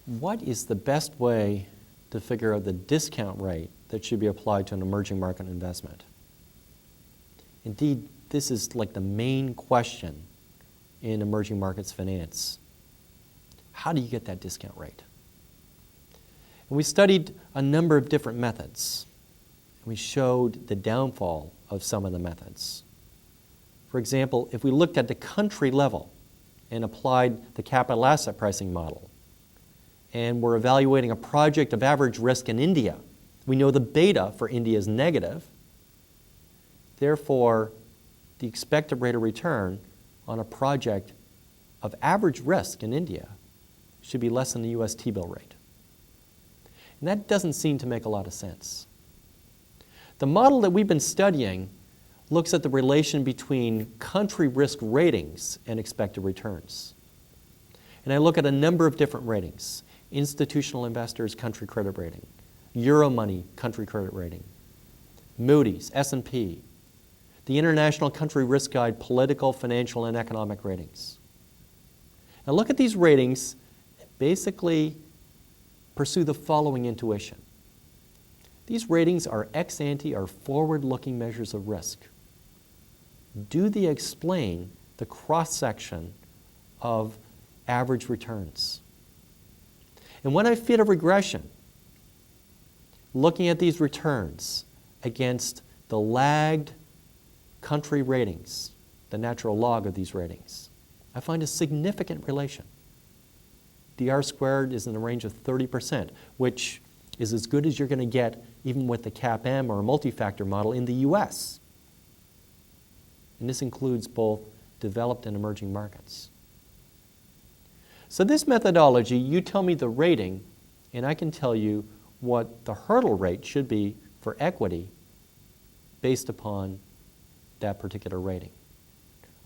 what is the best way to figure out the discount rate that should be applied to an emerging market investment? Indeed, this is like the main question in emerging markets finance. How do you get that discount rate? And we studied a number of different methods. We showed the downfall of some of the methods. For example, if we looked at the country level and applied the capital asset pricing model, and we're evaluating a project of average risk in India, we know the beta for India is negative. Therefore, the expected rate of return on a project of average risk in India should be less than the US T-bill rate. And that doesn't seem to make a lot of sense. The model that we've been studying looks at the relation between country risk ratings and expected returns. And I look at a number of different ratings: institutional investors' country credit rating, Euromoney country credit rating, Moody's, S&P, the International Country Risk Guide political, financial, and economic ratings. Now look at these ratings and basically pursue the following intuition. These ratings are ex ante, are forward-looking measures of risk. Do they explain the cross-section of average returns? And when I fit a regression, looking at these returns against the lagged country ratings, the natural log of these ratings, I find a significant relation. The R-squared is in the range of 30%, which is as good as you're going to get even with the CAP-M or a multi-factor model in the US. And this includes both developed and emerging markets. So this methodology, you tell me the rating, and I can tell you what the hurdle rate should be for equity based upon that particular rating.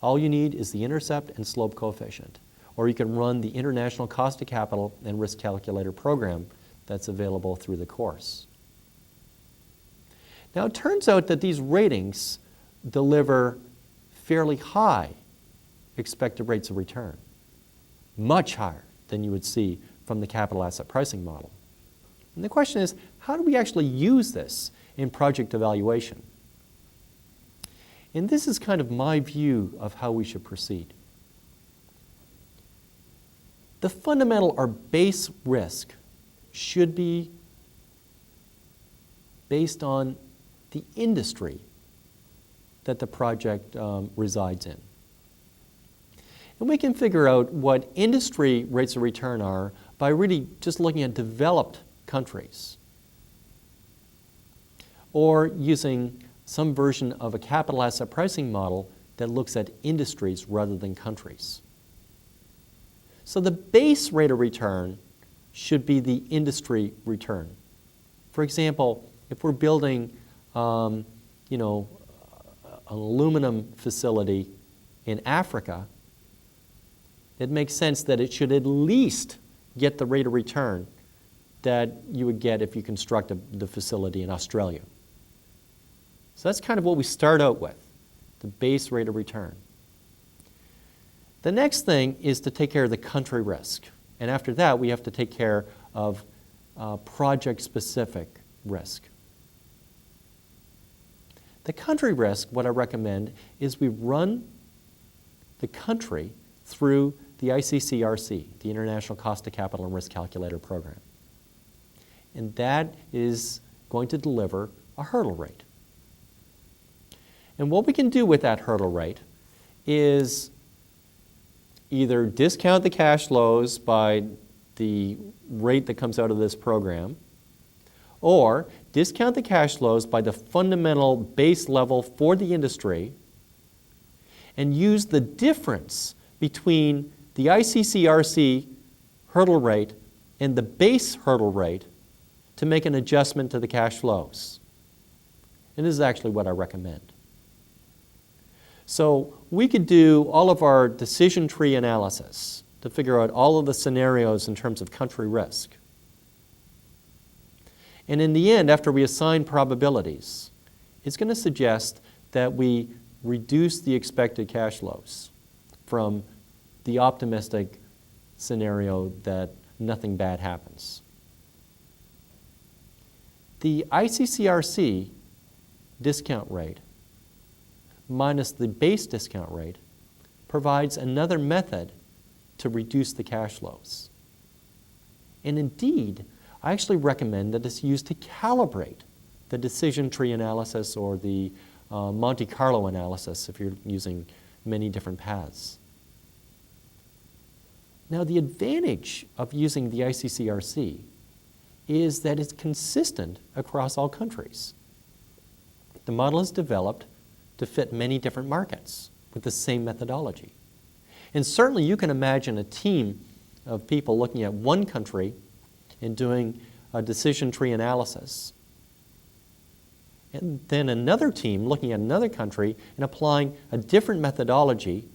All you need is the intercept and slope coefficient, or you can run the International Cost of Capital and Risk Calculator program that's available through the course. Now it turns out that these ratings deliver fairly high expected rates of return, much higher than you would see from the capital asset pricing model. And the question is, how do we actually use this in project evaluation? And this is kind of my view of how we should proceed. The fundamental or base risk should be based on the industry that the project resides in. And we can figure out what industry rates of return are by really just looking at developed countries, or using some version of a capital asset pricing model that looks at industries rather than countries. So the base rate of return should be the industry return. For example, if we're building an aluminum facility in Africa, it makes sense that it should at least get the rate of return that you would get if you construct the facility in Australia. So that's kind of what we start out with, the base rate of return. The next thing is to take care of the country risk. And after that, we have to take care of project-specific risk. The country risk, what I recommend, is we run the country through the ICCRC, the International Cost of Capital and Risk Calculator program. And that is going to deliver a hurdle rate. And what we can do with that hurdle rate is either discount the cash flows by the rate that comes out of this program, or discount the cash flows by the fundamental base level for the industry and use the difference between the ICCRC hurdle rate and the base hurdle rate to make an adjustment to the cash flows. And this is actually what I recommend. So we could do all of our decision tree analysis to figure out all of the scenarios in terms of country risk. And in the end, after we assign probabilities, it's going to suggest that we reduce the expected cash flows from the optimistic scenario that nothing bad happens. The ICCRC discount rate minus the base discount rate provides another method to reduce the cash flows. And indeed, I actually recommend that it's used to calibrate the decision tree analysis or the Monte Carlo analysis if you're using many different paths. Now, the advantage of using the ICCRC is that it's consistent across all countries. The model is developed to fit many different markets with the same methodology. And certainly you can imagine a team of people looking at one country and doing a decision tree analysis. And then another team looking at another country and applying a different methodology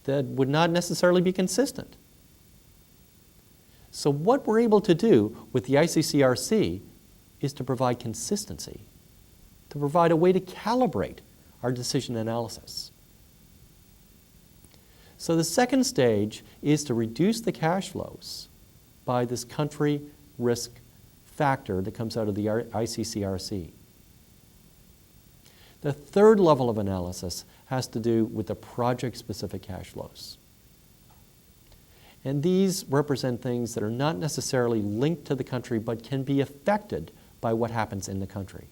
that would not necessarily be consistent. So what we're able to do with the ICCRC is to provide consistency, to provide a way to calibrate our decision analysis. So the second stage is to reduce the cash flows by this country risk factor that comes out of the ICCRC. The third level of analysis has to do with the project-specific cash flows. And these represent things that are not necessarily linked to the country but can be affected by what happens in the country.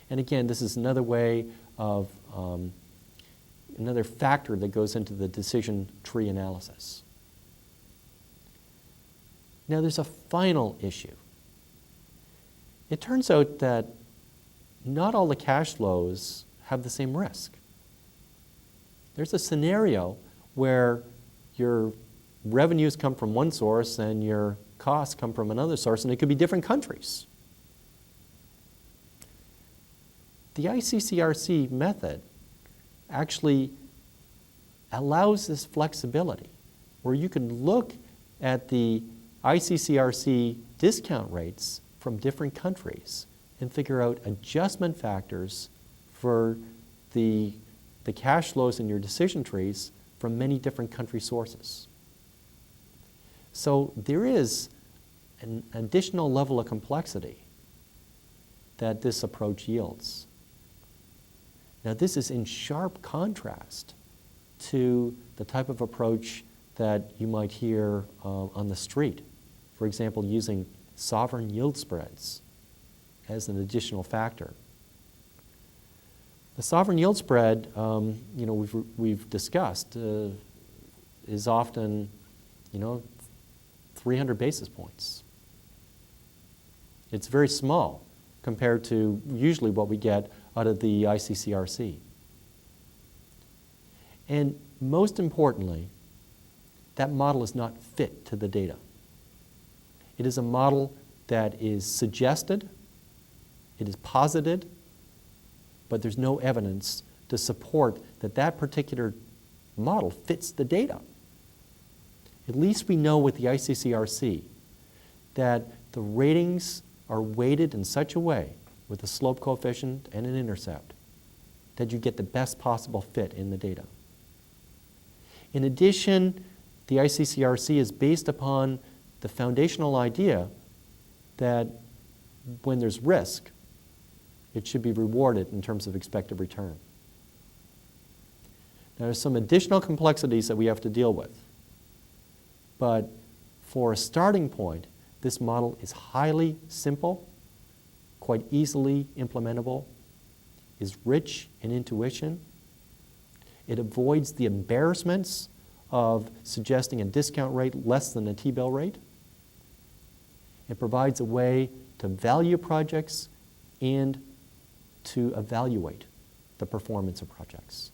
And again, this is another way of, another factor that goes into the decision tree analysis. Now there's a final issue. It turns out that not all the cash flows have the same risk. There's a scenario where your revenues come from one source and your costs come from another source, and it could be different countries. The ICCRC method actually allows this flexibility where you can look at the ICCRC discount rates from different countries and figure out adjustment factors for the cash flows in your decision trees from many different country sources. So there is an additional level of complexity that this approach yields. Now this is in sharp contrast to the type of approach that you might hear on the street. For example, using sovereign yield spreads as an additional factor. The sovereign yield spread, we've discussed, is often, 300 basis points. It's very small compared to usually what we get out of the ICCRC. And most importantly, that model is not fit to the data. It is a model that is suggested, it is posited, but there's no evidence to support that that particular model fits the data. At least we know with the ICCRC that the ratings are weighted in such a way with a slope coefficient and an intercept that you get the best possible fit in the data. In addition, the ICCRC is based upon the foundational idea that when there's risk, it should be rewarded in terms of expected return. Now, there's some additional complexities that we have to deal with. But for a starting point, this model is highly simple, quite easily implementable, is rich in intuition. It avoids the embarrassments of suggesting a discount rate less than a T-bill rate. It provides a way to value projects and to evaluate the performance of projects.